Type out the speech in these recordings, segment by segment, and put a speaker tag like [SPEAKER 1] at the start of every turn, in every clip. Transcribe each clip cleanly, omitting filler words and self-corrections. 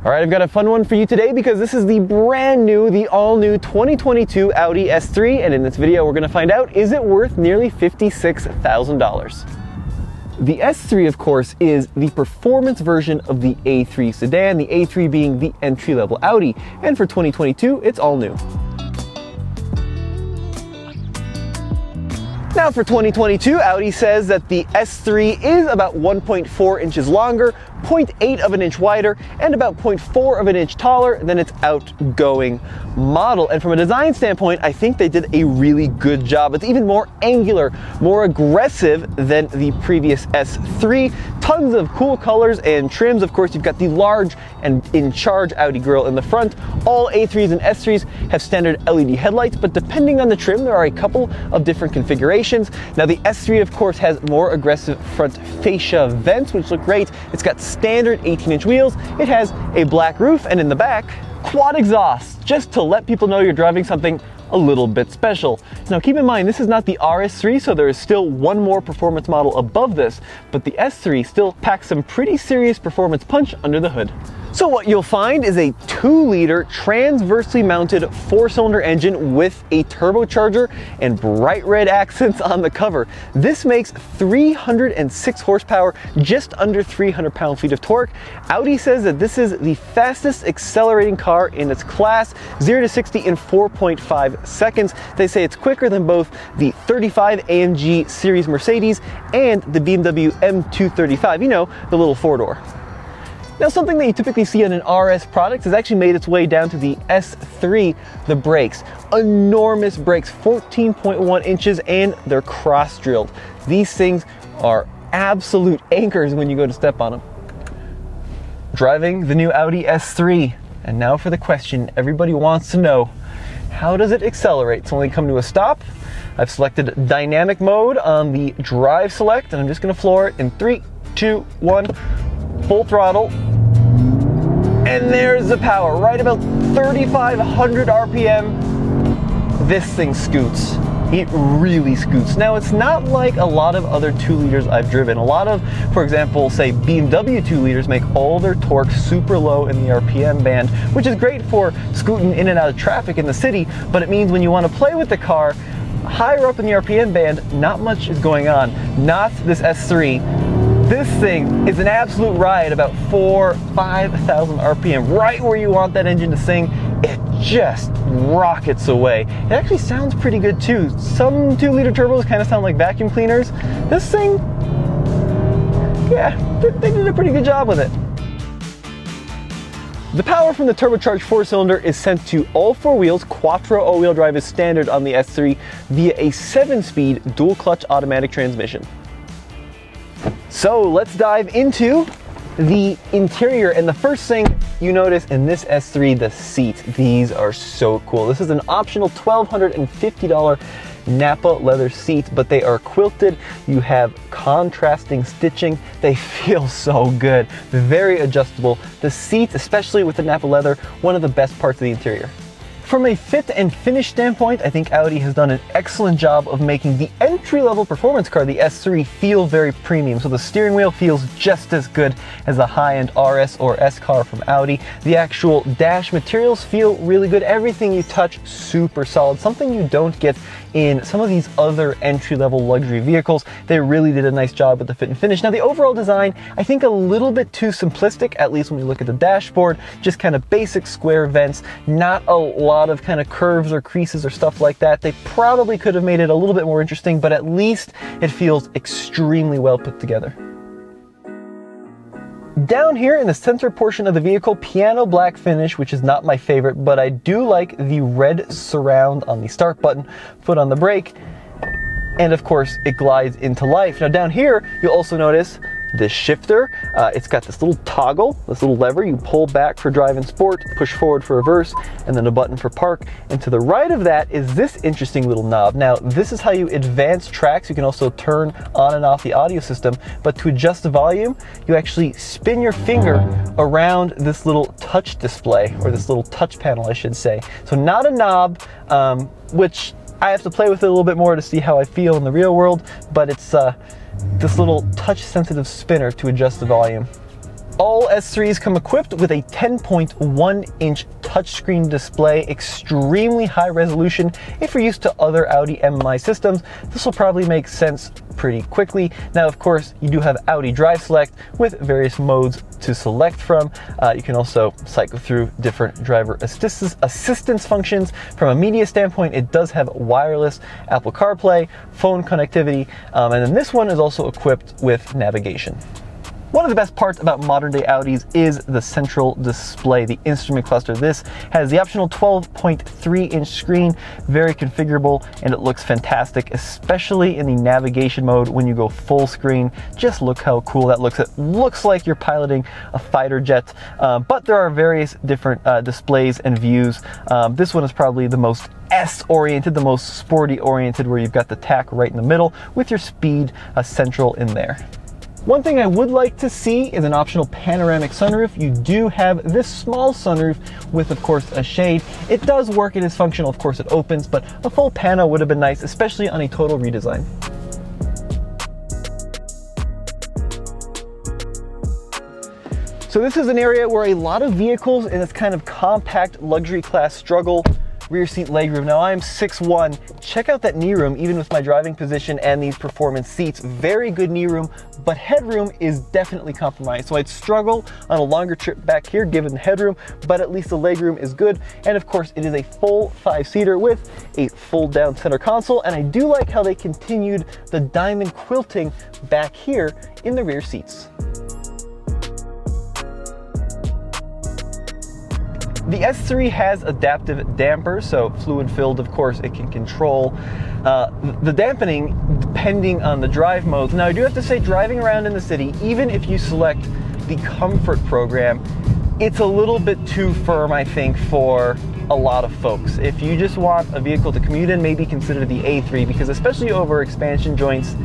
[SPEAKER 1] All right, I've got a fun one for you today because this is the brand new, the all-new 2022 Audi S3, and in this video we're going to find out, is it worth nearly $56,000? The S3, of course, is the performance version of the A3 sedan, the A3 being the entry-level Audi, and for 2022, it's all new. Now for 2022, Audi says that the S3 is about 1.4 inches longer, 0.8 of an inch wider, and about 0.4 of an inch taller than its outgoing model. And from a design standpoint, I think they did a really good job. It's even more angular, more aggressive than the previous S3. Tons of cool colors and trims. Of course, you've got the large and in-charge Audi grille in the front. All A3s and S3s have standard LED headlights, but depending on the trim, there are a couple of different configurations. Now the S3, of course, has more aggressive front fascia vents, which look great. It's got standard 18-inch wheels. It has a black roof, and in the back, quad exhaust, just to let people know you're driving something a little bit special. Now keep in mind, this is not the RS3, so there is still one more performance model above this, but the S3 still packs some pretty serious performance punch under the hood. So what you'll find is a 2-liter transversely mounted 4-cylinder engine with a turbocharger and bright red accents on the cover. This makes 306 horsepower, just under 300 pound-feet of torque. Audi says that this is the fastest accelerating car in its class, 0 to 60 in 4.5 seconds. They say it's quicker than both the 35 AMG series Mercedes and the BMW M235, you know, the little 4-door. Now, something that you typically see on an RS product has actually made its way down to the S3, the brakes. Enormous brakes, 14.1 inches, and they're cross-drilled. These things are absolute anchors when you go to step on them. Driving the new Audi S3, and now for the question everybody wants to know. How does it accelerate? So when they come to a stop, I've selected dynamic mode on the drive select, and I'm just gonna floor it in 3, 2, 1, full throttle. And there's the power, right about 3,500 RPM. This thing scoots. It really scoots. Now, it's not like a lot of other 2 liters I've driven. A lot of, for example, say BMW 2 liters make all their torque super low in the RPM band, which is great for scooting in and out of traffic in the city, but it means when you want to play with the car, higher up in the RPM band, not much is going on. Not this S3. This thing is an absolute ride, about 4,000-5,000 RPM, right where you want that engine to sing. It just rockets away. It actually sounds pretty good too. Some 2-liter turbos kind of sound like vacuum cleaners. This thing, yeah, they did a pretty good job with it. The power from the turbocharged 4-cylinder is sent to all 4 wheels. Quattro all-wheel drive is standard on the S3 via a 7-speed dual-clutch automatic transmission. So let's dive into the interior, and the first thing you notice in this S3, the seats. These are so cool. This is an optional $1,250 Napa leather seat, but they are quilted. You have contrasting stitching. They feel so good. Very adjustable. The seats, especially with the Napa leather, one of the best parts of the interior. From a fit and finish standpoint, I think Audi has done an excellent job of making the entry-level performance car, the S3, feel very premium. So the steering wheel feels just as good as a high-end RS or S car from Audi. The actual dash materials feel really good. Everything you touch, super solid. Something you don't get in some of these other entry-level luxury vehicles. They really did a nice job with the fit and finish. Now the overall design, I think a little bit too simplistic, at least when we look at the dashboard. Just kind of basic square vents, not a lot of kind of curves or creases or stuff like that. They probably could have made it a little bit more interesting, but at least it feels extremely well put together. Down here in the center portion of the vehicle, piano black finish, which is not my favorite, but I do like the red surround on the start button, foot on the brake, and of course it glides into life. Now down here, you'll also notice this shifter. It's got this little toggle, this little lever you pull back for drive and sport, push forward for reverse, and then a button for park. And to the right of that is this interesting little knob. Now, this is how you advance tracks. You can also turn on and off the audio system, but to adjust the volume, you actually spin your finger around this little touch display, or this little touch panel, I should say. So not a knob, which I have to play with it a little bit more to see how I feel in the real world, but it's this little touch-sensitive spinner to adjust the volume. All S3s come equipped with a 10.1-inch touchscreen display, extremely high resolution. If you're used to other Audi MMI systems, this will probably make sense pretty quickly. Now, of course, you do have Audi Drive Select with various modes to select from. You can also cycle through different driver assistance functions. From a media standpoint, it does have wireless Apple CarPlay, phone connectivity, and then this one is also equipped with navigation. One of the best parts about modern day Audis is the central display, the instrument cluster. This has the optional 12.3-inch screen, very configurable, and it looks fantastic, especially in the navigation mode when you go full screen. Just look how cool that looks. It looks like you're piloting a fighter jet, but there are various different displays and views. This one is probably the most S-oriented, the most sporty-oriented, where you've got the tack right in the middle with your speed central in there. One thing I would like to see is an optional panoramic sunroof. You do have this small sunroof with, of course, a shade. It does work, it is functional, of course it opens, but a full pano would have been nice, especially on a total redesign. So this is an area where a lot of vehicles in this kind of compact luxury class struggle. Rear seat legroom. Now I'm 6'1". Check out that knee room, even with my driving position and these performance seats. Very good knee room, but headroom is definitely compromised. So I'd struggle on a longer trip back here given the headroom, but at least the legroom is good. And of course, it is a full 5-seater with a fold down center console. And I do like how they continued the diamond quilting back here in the rear seats. The S3 has adaptive dampers, so fluid filled, of course, it can control the dampening depending on the drive modes. Now, I do have to say, driving around in the city, even if you select the comfort program, it's a little bit too firm, I think, for a lot of folks. If you just want a vehicle to commute in, maybe consider the A3, because especially over expansion joints,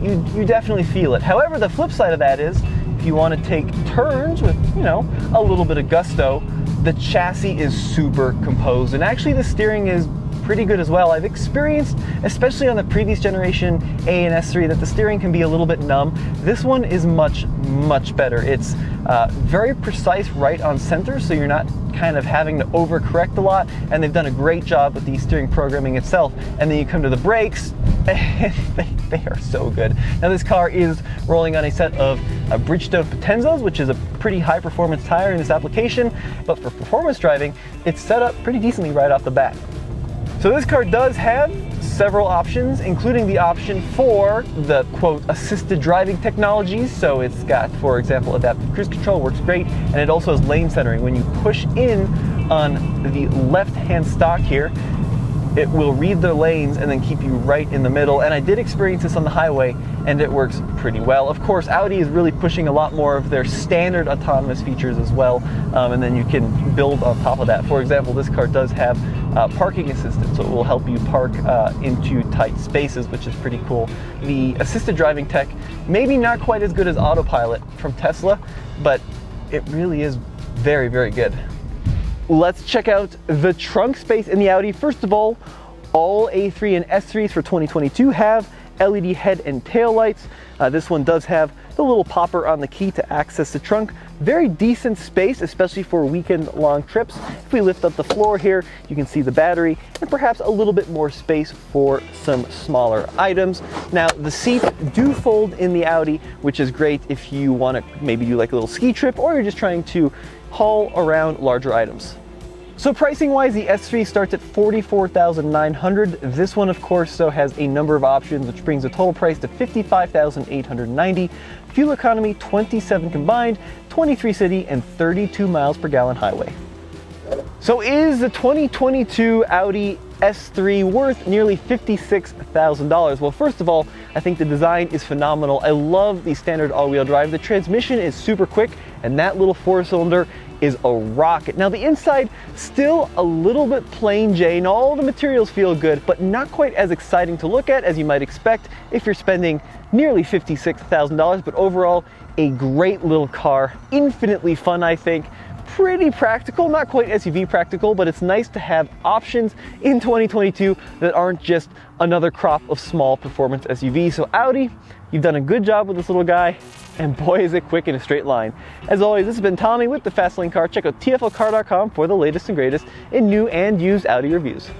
[SPEAKER 1] you definitely feel it. However, the flip side of that is, if you want to take turns with, you know, a little bit of gusto, the chassis is super composed, and actually the steering is pretty good as well. I've experienced, especially on the previous generation A and S3, that the steering can be a little bit numb. This one is much better. It's very precise right on center, so you're not kind of having to overcorrect a lot, and they've done a great job with the steering programming itself. And then you come to the brakes, and they are so good. Now this car is rolling on a set of Bridgestone Potenzos, which is a pretty high performance tire in this application, but for performance driving, it's set up pretty decently right off the bat. So this car does have several options, including the option for the, quote, assisted driving technologies. So it's got, for example, adaptive cruise control, works great, and it also has lane centering. When you push in on the left-hand stalk here, it will read the lanes and then keep you right in the middle. And I did experience this on the highway, and it works pretty well. Of course, Audi is really pushing a lot more of their standard autonomous features as well, and then you can build on top of that. For example, this car does have parking assistance, so it will help you park into tight spaces, which is pretty cool. The assisted driving tech, maybe not quite as good as autopilot from Tesla, but it really is very good. Let's check out the trunk space in the Audi. First of all A3 and S3s for 2022 have LED head and tail lights. This one does have the little popper on the key to access the trunk. Very decent space, especially for weekend long trips. If we lift up the floor here, you can see the battery and perhaps a little bit more space for some smaller items. Now, the seats do fold in the Audi, which is great if you want to maybe do like a little ski trip, or you're just trying to haul around larger items. So pricing wise, the S3 starts at $44,900. This one, of course, so has a number of options, which brings the total price to $55,890. Fuel economy, 27 combined, 23 city, and 32 miles per gallon highway. So is the 2022 Audi S3 worth nearly $56,000? Well, first of all, I think the design is phenomenal. I love the standard all-wheel drive. The transmission is super quick, and that little 4-cylinder is a rocket. Now the inside, still a little bit plain Jane. All the materials feel good, but not quite as exciting to look at as you might expect if you're spending nearly $56,000. But overall, a great little car, infinitely fun, I think. Pretty practical, not quite SUV practical, but it's nice to have options in 2022 that aren't just another crop of small performance SUVs. So Audi, you've done a good job with this little guy. and boy is it quick in a straight line. As always, this has been Tommy with the Fast Lane Car. Check out TFLcar.com for the latest and greatest in new and used Audi reviews.